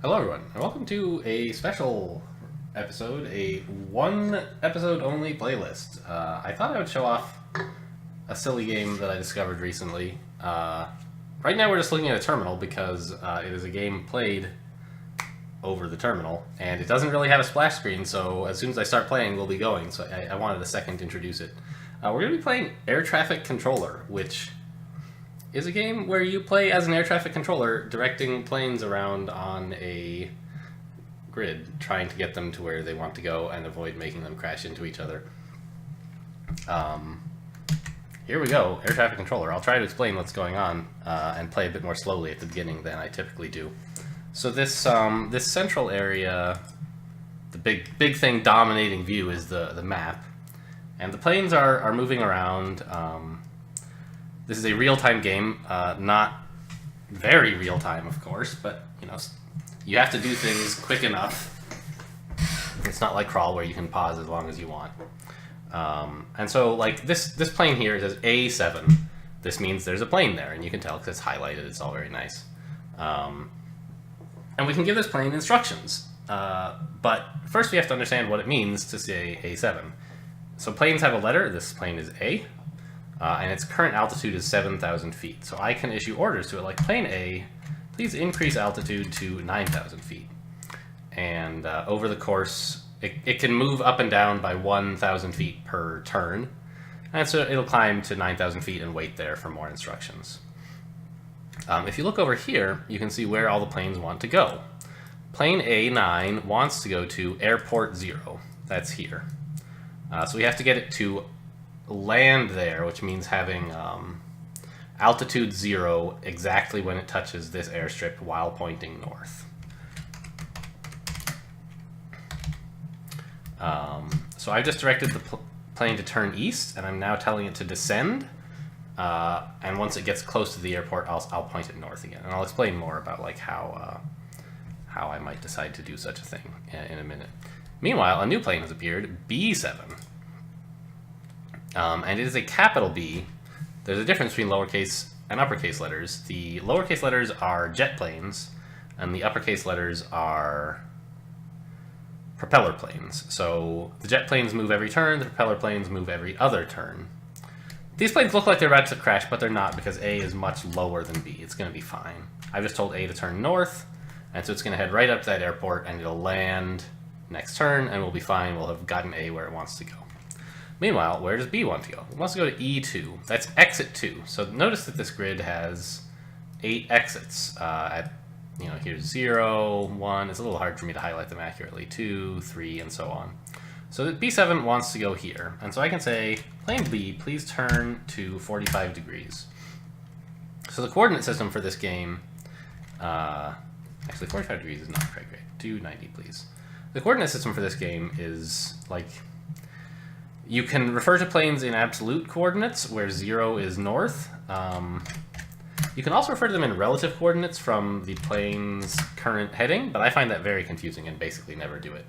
Hello everyone, and welcome to a special episode, a one episode only playlist. I thought I would show off a silly game that I discovered recently. Right now we're just looking at a terminal because it is a game played over the terminal, and it doesn't really have a splash screen, so as soon as I start playing we'll be going, so I wanted a second to introduce it. We're going to be playing Air Traffic Controller, which is a game where you play as an air traffic controller directing planes around on a grid, trying to get them to where they want to go and avoid making them crash into each other. Here we go, air traffic controller. I'll try to explain what's going on and play a bit more slowly at the beginning than I typically do. So this this central area, the big thing dominating view is the map, and the planes are moving around. This is a real-time game, not very real-time, of course, but you have to do things quick enough. It's not like Crawl where you can pause as long as you want. And so, like this plane here says A7. This means there's a plane there, and you can tell because it's highlighted. It's all very nice. And we can give this plane instructions, but first we have to understand what it means to say A7. So planes have a letter. This plane is A. And its current altitude is 7,000 feet. So I can issue orders to it like, plane A, please increase altitude to 9,000 feet. And over the course, it can move up and down by 1,000 feet per turn. And so it'll climb to 9,000 feet and wait there for more instructions. If you look over here, you can see where all the planes want to go. Plane A9 wants to go to Airport 0. That's here. So we have to get it to land there, which means having altitude 0 exactly when it touches this airstrip while pointing north. So I've just directed the plane to turn east, and I'm now telling it to descend. And once it gets close to the airport, I'll point it north again, and I'll explain more about like how I might decide to do such a thing in a minute. Meanwhile, a new plane has appeared, B7. And it is a capital B. There's a difference between lowercase and uppercase letters. The lowercase letters are jet planes, and the uppercase letters are propeller planes. So the jet planes move every turn, the propeller planes move every other turn. These planes look like they're about to crash, but they're not because A is much lower than B. It's going to be fine. I've just told A to turn north, and so it's going to head right up to that airport, and it'll land next turn, and we'll be fine. We'll have gotten A where it wants to go. Meanwhile, where does B want to go? It wants to go to E2. That's exit 2. So notice that this grid has 8 exits. Here's 0, 1. It's a little hard for me to highlight them accurately. 2, 3, and so on. So B7 wants to go here. And so I can say, plane B, please turn to 45 degrees. So the coordinate system for this game, actually 45 degrees is not quite great. Do 90, please. The coordinate system for this game is like, you can refer to planes in absolute coordinates, where 0 is north. You can also refer to them in relative coordinates from the plane's current heading, but I find that very confusing and basically never do it.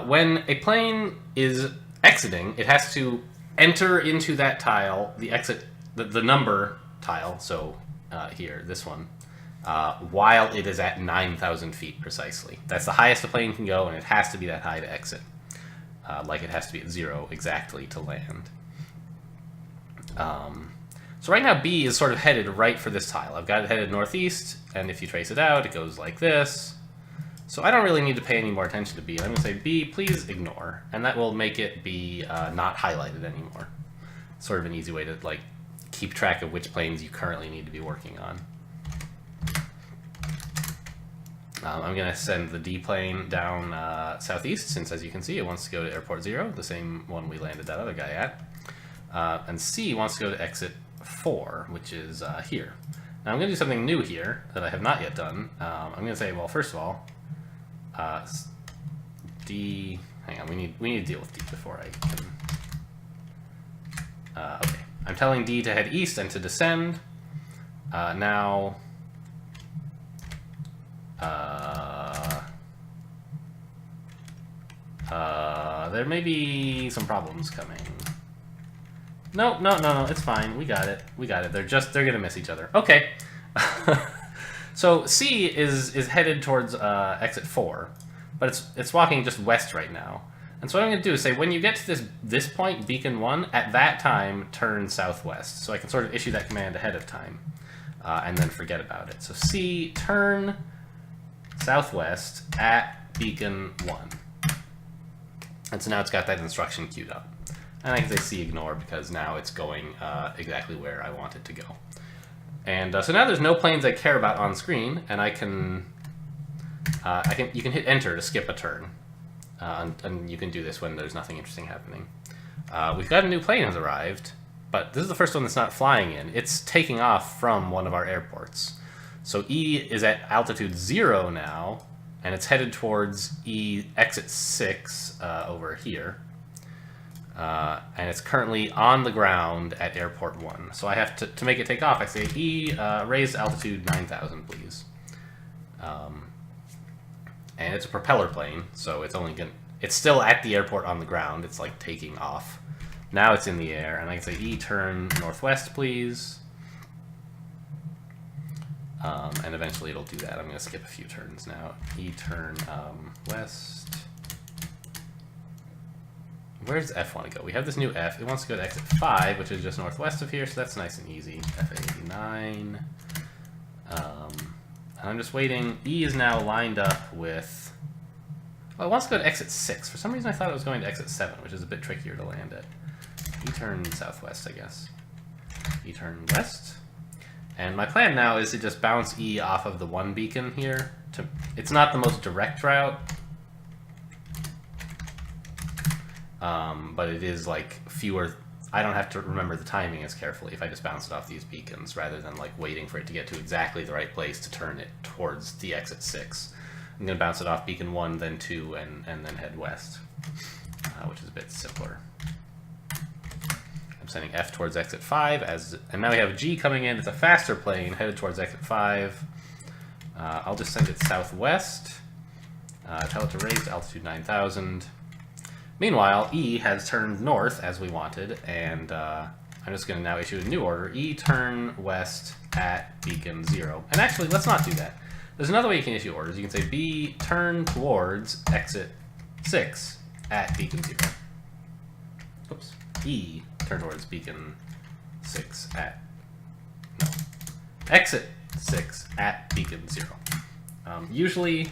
When a plane is exiting, it has to enter into that tile, the number tile, so here, this one, while it is at 9,000 feet precisely. That's the highest a plane can go, and it has to be that high to exit. Like it has to be at 0 exactly to land. So right now B is sort of headed right for this tile. I've got it headed northeast, and if you trace it out, it goes like this. So I don't really need to pay any more attention to B. I'm going to say, B, please ignore, and that will make it be not highlighted anymore. Sort of an easy way to like keep track of which planes you currently need to be working on. I'm going to send the D plane down southeast, since as you can see it wants to go to Airport 0, the same one we landed that other guy at. And C wants to go to exit 4, which is here. Now I'm going to do something new here that I have not yet done. I'm going to say, well, first of all, D, hang on, we need to deal with D before I can, okay. I'm telling D to head east and to descend. Now, there may be some problems coming. No, it's fine. We got it. They're gonna miss each other. Okay. So C is headed towards exit 4, but it's walking just west right now. And so what I'm going to do is say, when you get to this point, beacon 1, at that time, turn southwest. So I can sort of issue that command ahead of time, and then forget about it. So C, turn southwest at beacon 1. And so now it's got that instruction queued up. And I can say C ignore because now it's going exactly where I want it to go. And so now there's no planes I care about on screen, and you can hit enter to skip a turn. And you can do this when there's nothing interesting happening. We've got a new plane has arrived, but this is the first one that's not flying in. It's taking off from one of our airports. So E is at altitude 0 now, and it's headed towards exit 6 over here. And it's currently on the ground at airport 1. So I have to make it take off, I say, E, raise altitude 9,000, please. And it's a propeller plane, so it's still at the airport on the ground. It's like taking off. Now it's in the air, and I can say, E, turn northwest, please. And eventually it'll do that. I'm going to skip a few turns now. E, turn west. Where does F want to go? We have this new F. It wants to go to exit 5, which is just northwest of here, so that's nice and easy. F89. And I'm just waiting. E is now lined up with... Well, it wants to go to exit 6. For some reason I thought it was going to exit 7, which is a bit trickier to land at. E turn southwest, I guess. E turn west. And my plan now is to just bounce E off of the 1 beacon here. It's not the most direct route. But it is like fewer... I don't have to remember the timing as carefully if I just bounce it off these beacons, rather than like waiting for it to get to exactly the right place to turn it towards the exit 6. I'm going to bounce it off beacon 1, then 2, and then head west, which is a bit simpler. I'm sending F towards exit 5, and now we have G coming in. It's a faster plane headed towards exit 5. I'll just send it southwest, tell it to raise to altitude 9,000. Meanwhile, E has turned north as we wanted, and I'm just going to now issue a new order. E turn west at beacon 0. And actually, let's not do that. There's another way you can issue orders. You can say B turn towards exit 6 at beacon 0. Oops. E turn towards beacon 6 at... No. Exit 6 at beacon 0. Usually...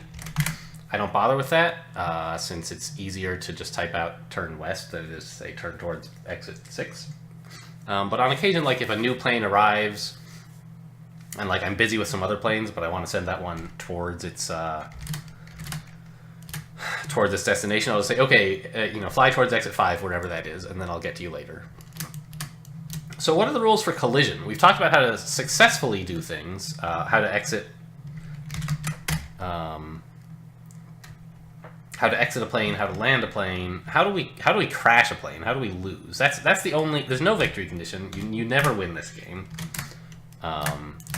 I don't bother with that, since it's easier to just type out turn west than it is to say turn towards exit 6. But on occasion, like if a new plane arrives, and like I'm busy with some other planes, but I want to send that one towards its destination, I'll just say, okay, fly towards exit 5, wherever that is, and then I'll get to you later. So what are the rules for collision? We've talked about how to successfully do things, how to exit... how to exit a plane, how to land a plane, how do we crash a plane, how do we lose? That's the only... There's no victory condition. You never win this game.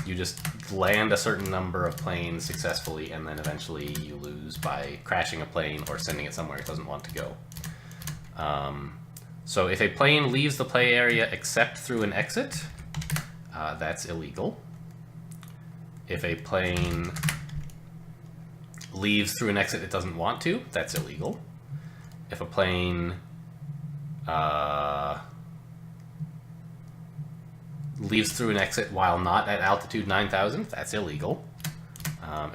You just land a certain number of planes successfully, and then eventually you lose by crashing a plane or sending it somewhere it doesn't want to go. So if a plane leaves the play area except through an exit, that's illegal. If a plane leaves through an exit it doesn't want to, that's illegal. If a plane leaves through an exit while not at altitude 9,000, that's illegal.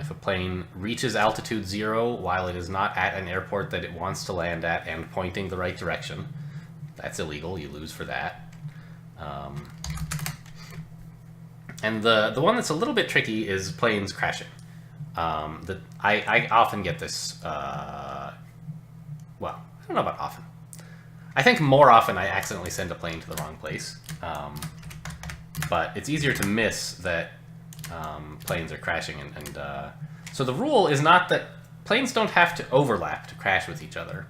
If a plane reaches altitude 0 while it is not at an airport that it wants to land at and pointing the right direction, that's illegal. You lose for that. And the one that's a little bit tricky is planes crashing. I often get this, well, I don't know about often. I think more often I accidentally send a plane to the wrong place. But it's easier to miss that planes are crashing. So the rule is not that planes don't have to overlap to crash with each other.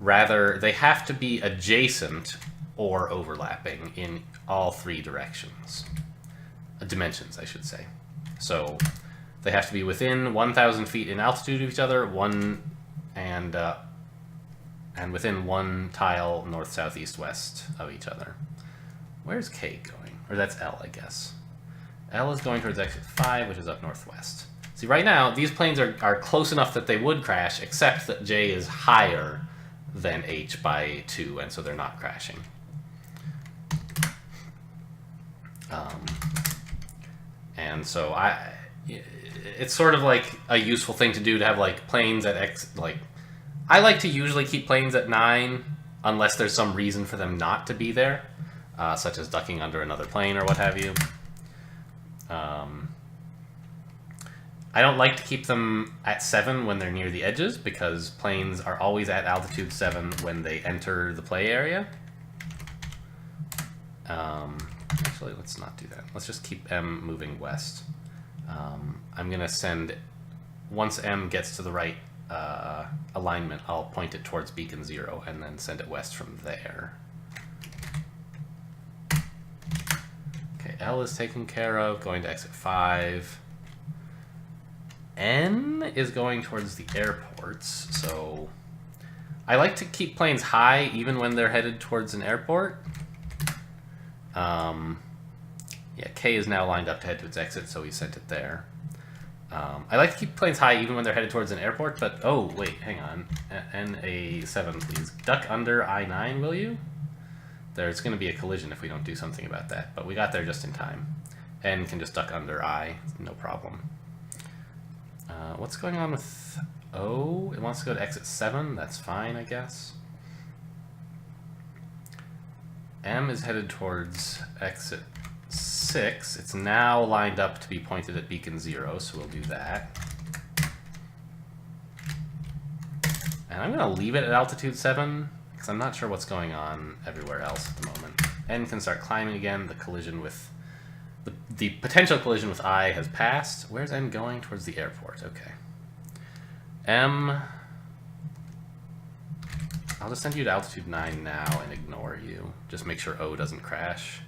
Rather, they have to be adjacent or overlapping in all 3 directions. Dimensions, I should say. So they have to be within 1,000 feet in altitude of each other, and within 1 tile north, south, east, west of each other. Where's K going? Or that's L, I guess. L is going towards exit 5, which is up northwest. See, right now, these planes are close enough that they would crash, except that J is higher than H by 2, and so they're not crashing. And so it's sort of like a useful thing to do to have like planes at X, like, I like to usually keep planes at 9, unless there's some reason for them not to be there, such as ducking under another plane or what have you. I don't like to keep them at 7 when they're near the edges, because planes are always at altitude 7 when they enter the play area. Actually, let's not do that. Let's just keep M moving west. I'm going to send, once M gets to the right alignment, I'll point it towards beacon 0 and then send it west from there. Okay, L is taken care of, going to exit 5. N is going towards the airports, so I like to keep planes high even when they're headed towards an airport. Yeah, K is now lined up to head to its exit, so we sent it there. I like to keep planes high even when they're headed towards an airport, but oh wait, hang on. NA7, please. Duck under I9, will you? There's going to be a collision if we don't do something about that, but we got there just in time. N can just duck under I, no problem. What's going on with O? It wants to go to exit 7, that's fine, I guess. M is headed towards exit 6. It's now lined up to be pointed at beacon 0, so we'll do that. And I'm going to leave it at altitude 7, because I'm not sure what's going on everywhere else at the moment. N can start climbing again. The collision with... The potential collision with I has passed. Where's N going? Towards the airport. Okay. M... I'll just send you to altitude 9 now and ignore you. Just make sure O doesn't crash,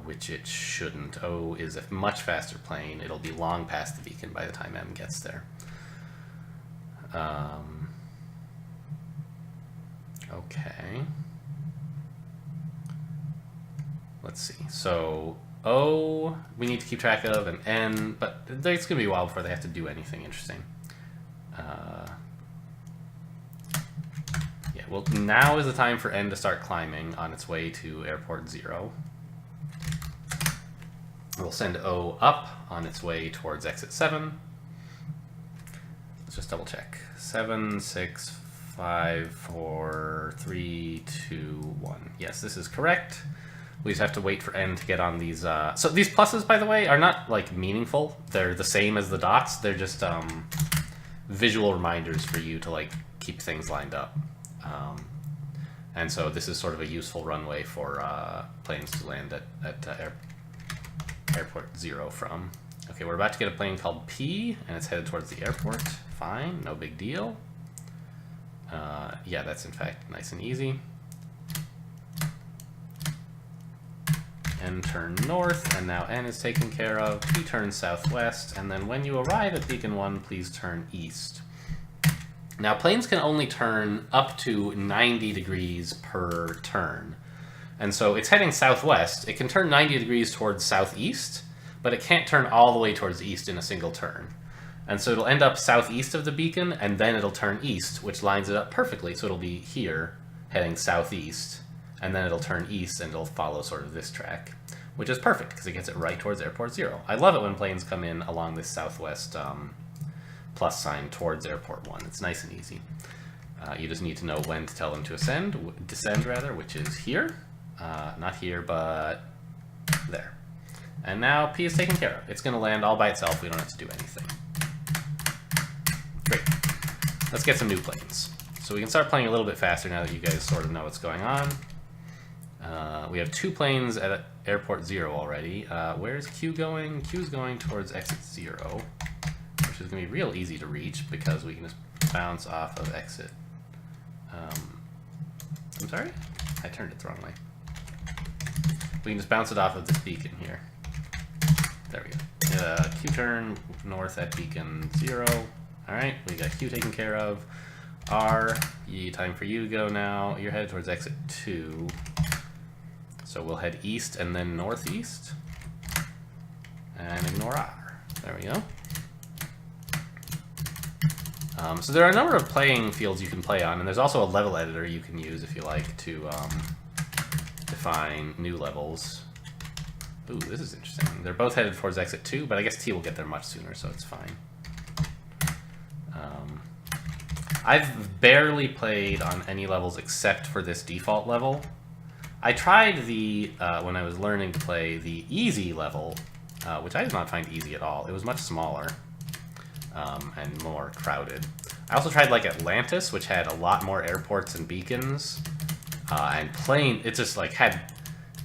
which it shouldn't. O is a much faster plane. It'll be long past the beacon by the time M gets there. Okay. Let's see. So O, we need to keep track of, and N, but it's going to be a while before they have to do anything interesting. Yeah, well, now is the time for N to start climbing on its way to airport 0. We'll send O up on its way towards exit 7. Let's just double check. 7, 6, 5, 4, 3, 2, 1. Yes, this is correct. We just have to wait for N to get on these. So these pluses, by the way, are not like meaningful. They're the same as the dots. They're just visual reminders for you to like keep things lined up. And so this is sort of a useful runway for planes to land at airport 0 from. Okay, we're about to get a plane called P, and it's headed towards the airport. Fine, no big deal. Yeah, that's in fact nice and easy. N turn north, and now N is taken care of. P turns southwest, and then when you arrive at beacon 1, please turn east. Now, planes can only turn up to 90 degrees per turn. And so it's heading southwest. It can turn 90 degrees towards southeast, but it can't turn all the way towards the east in a single turn. And so it'll end up southeast of the beacon, and then it'll turn east, which lines it up perfectly. So it'll be here, heading southeast, and then it'll turn east, and it'll follow sort of this track, which is perfect, because it gets it right towards airport 0. I love it when planes come in along this southwest plus sign towards airport 1. It's nice and easy. You just need to know when to tell them to descend rather, which is here. Not here, but there. And now P is taken care of. It's going to land all by itself. We don't have to do anything. Great. Let's get some new planes. So we can start playing a little bit faster now that you guys sort of know what's going on. We have 2 planes at airport 0 already. Where's Q going? Q's going towards exit 0. Which is going to be real easy to reach because we can just bounce off of exit. I'm sorry? I turned it the wrong way. We can just bounce it off of this beacon here. There we go. Q turn north at beacon 0. Alright, we got Q taken care of. R, time for you to go now. You're headed towards exit 2. So we'll head east and then northeast. ignore R. There we go. So there are a number of playing fields you can play on, and there's also a level editor you can use if you like to define new levels. Ooh, this is interesting. They're both headed towards exit 2, but I guess T will get there much sooner, so it's fine. I've barely played on any levels except for this default level. I tried the, when I was learning to play, the easy level, which I did not find easy at all. It was much smaller and more crowded. I also tried like Atlantis, which had a lot more airports and beacons, and it just like had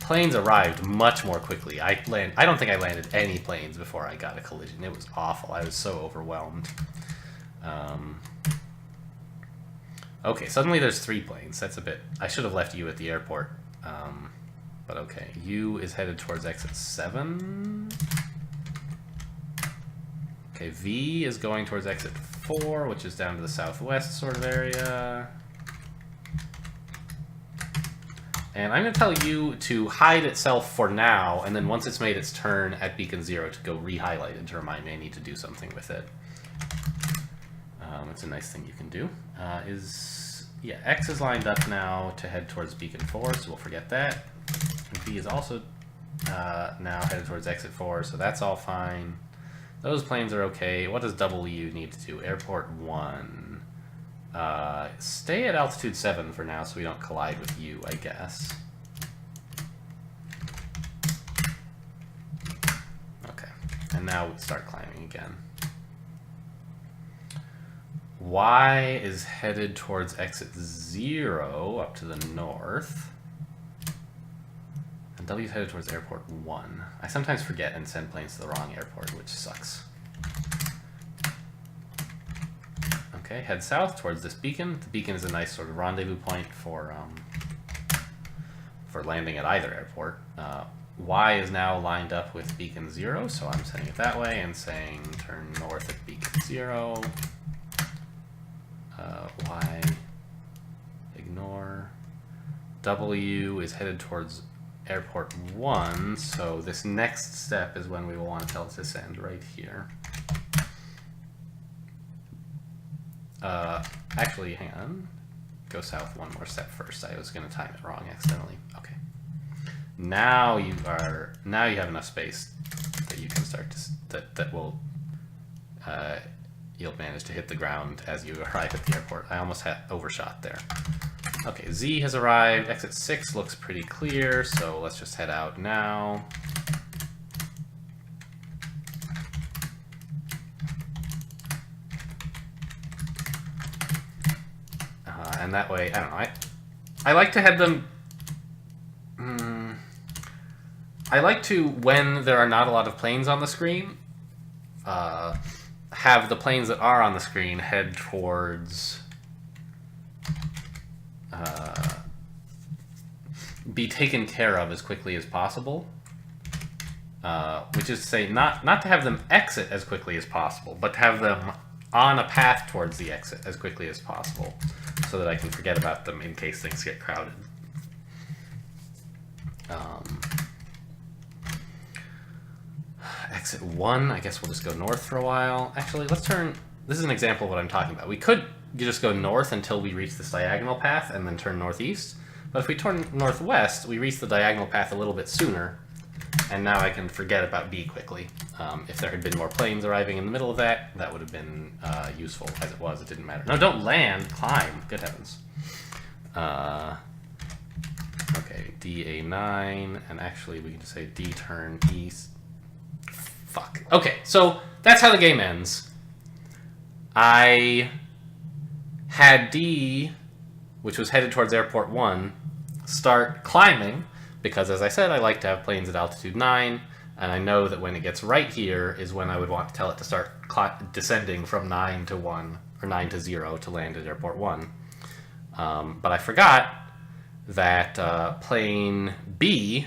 planes arrived much more quickly. I don't think I landed any planes before I got a collision. It was awful. I was so overwhelmed. Okay, suddenly there's 3 planes. That's a bit... I should have left U at the airport. But okay, U is headed towards exit 7. Okay, V is going towards exit 4, which is down to the southwest sort of area. And I'm going to tell U to hide itself for now, and then once it's made its turn at beacon 0 to go re-highlight it to remind me I need to do something with it. It's a nice thing you can do. Yeah, X is lined up now to head towards beacon 4, so we'll forget that. And V is also now headed towards exit 4, so that's all fine. Those planes are okay. What does W need to do? Airport 1. Stay at altitude 7 for now so we don't collide with U, I guess. Okay, and now we start climbing again. Y is headed towards exit 0 up to the north. And W is headed towards airport 1. I sometimes forget and send planes to the wrong airport, which sucks. Okay, head south towards this beacon. The beacon is a nice sort of rendezvous point for landing at either airport. Y is now lined up with beacon 0, so I'm sending it that way and saying turn north at beacon 0. Y, ignore. W is headed towards airport 1, so this next step is when we will want to tell it to send right here. Actually, hang on. Go south one more step first. I was going to time it wrong accidentally. Okay. Now you have enough space that you can start to that will you'll manage to hit the ground as you arrive at the airport. I almost had overshot there. Okay, Z has arrived. Exit 6 looks pretty clear, so let's just head out now. And that way, I don't know, I like to head them... I like to, when there are not a lot of planes on the screen, have the planes that are on the screen head towards... be taken care of as quickly as possible. Which is to say, not to have them exit as quickly as possible, but to have them on a path towards the exit as quickly as possible, so that I can forget about them in case things get crowded. Exit 1, I guess we'll just go north for a while. Actually, let's turn... This is an example of what I'm talking about. We could just go north until we reach this diagonal path and then turn northeast. But if we turn northwest, we reach the diagonal path a little bit sooner, and now I can forget about B quickly. If there had been more planes arriving in the middle of that, that would have been useful. As it was, it didn't matter. No, don't land, climb. Good heavens. Okay, DA9, and actually we can just say D turn east. Fuck. Okay, so that's how the game ends. I had D, which was headed towards airport 1, start climbing, because as I said, I like to have planes at altitude 9, and I know that when it gets right here is when I would want to tell it to start descending from 9 to 1, or 9 to 0 to land at airport 1. But I forgot that plane B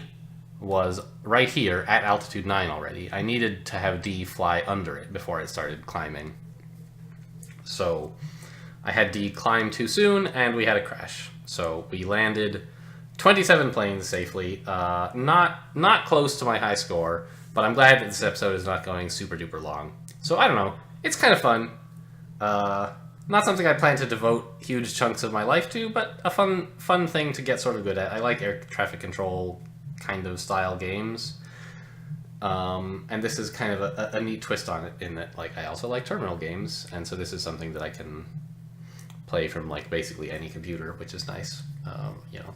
was right here at altitude 9 already. I needed to have D fly under it before it started climbing. So I had D climb too soon, and we had a crash. So we landed 27 planes safely, not close to my high score, But I'm glad that this episode is not going super duper long. So I don't know. It's kind of fun. Not something I plan to devote huge chunks of my life to, but a fun thing to get sort of good at. I like air traffic control kind of style games. And this is kind of a neat twist on it in that, like, I also like terminal games, and so this is something that I can play from, like, basically any computer, which is nice. You know,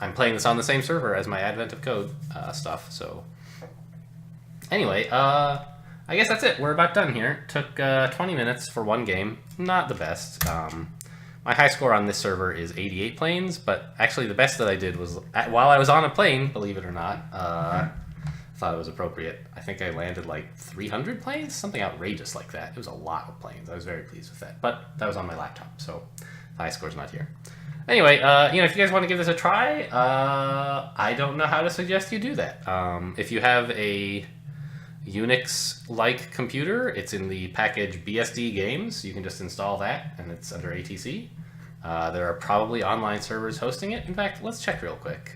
I'm playing this on the same server as my Advent of Code stuff, so... Anyway, I guess that's it. We're about done here. Took 20 minutes for one game. Not the best. My high score on this server is 88 planes, but actually the best that I did was, while I was on a plane, believe it or not, thought it was appropriate. I think I landed like 300 planes, something outrageous like that. It was a lot of planes. I was very pleased with that, but that was on my laptop, so the high score's not here. Anyway, you know, if you guys want to give this a try, I don't know how to suggest you do that. If you have a Unix-like computer, it's in the package bsdgames. You can just install that, and it's under ATC. There are probably online servers hosting it. In fact, let's check real quick.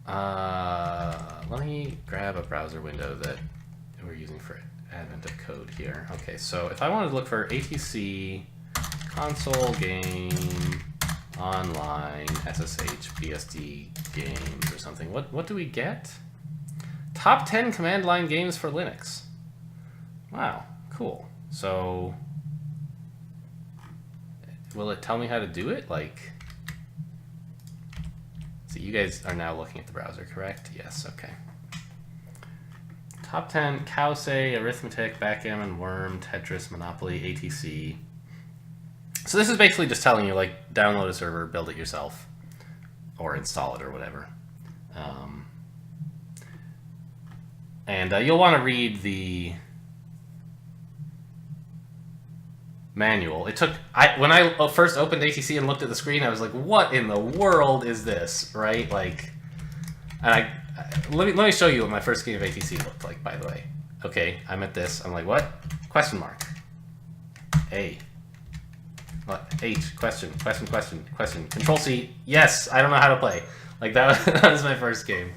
Let me grab a browser window that we're using for Advent of Code here. Okay, so if I wanted to look for ATC console game online SSH BSD games or something, what do we get? Top 10 command line games for Linux. Wow, cool. So will it tell me how to do it? Like, so you guys are now looking at the browser, correct? Yes, okay. Top 10, Cowsay, Arithmetic, Backgammon, Worm, Tetris, Monopoly, ATC. So this is basically just telling you, like, download a server, build it yourself, or install it or whatever. And you'll want to read the manual. It took, when I first opened ATC and looked at the screen, I was like, what in the world is this, right? Like, and let me show you what my first game of ATC looked like, by the way. Okay, I'm at this, I'm like, what? Question mark. A. What? H. Question. Control C. Yes, I don't know how to play. Like, that was my first game.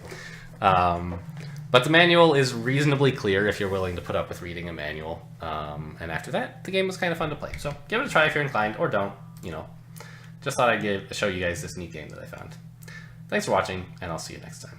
But the manual is reasonably clear if you're willing to put up with reading a manual. And after that, the game was kind of fun to play. So give it a try if you're inclined, or don't, you know. Just thought I'd show you guys this neat game that I found. Thanks for watching, and I'll see you next time.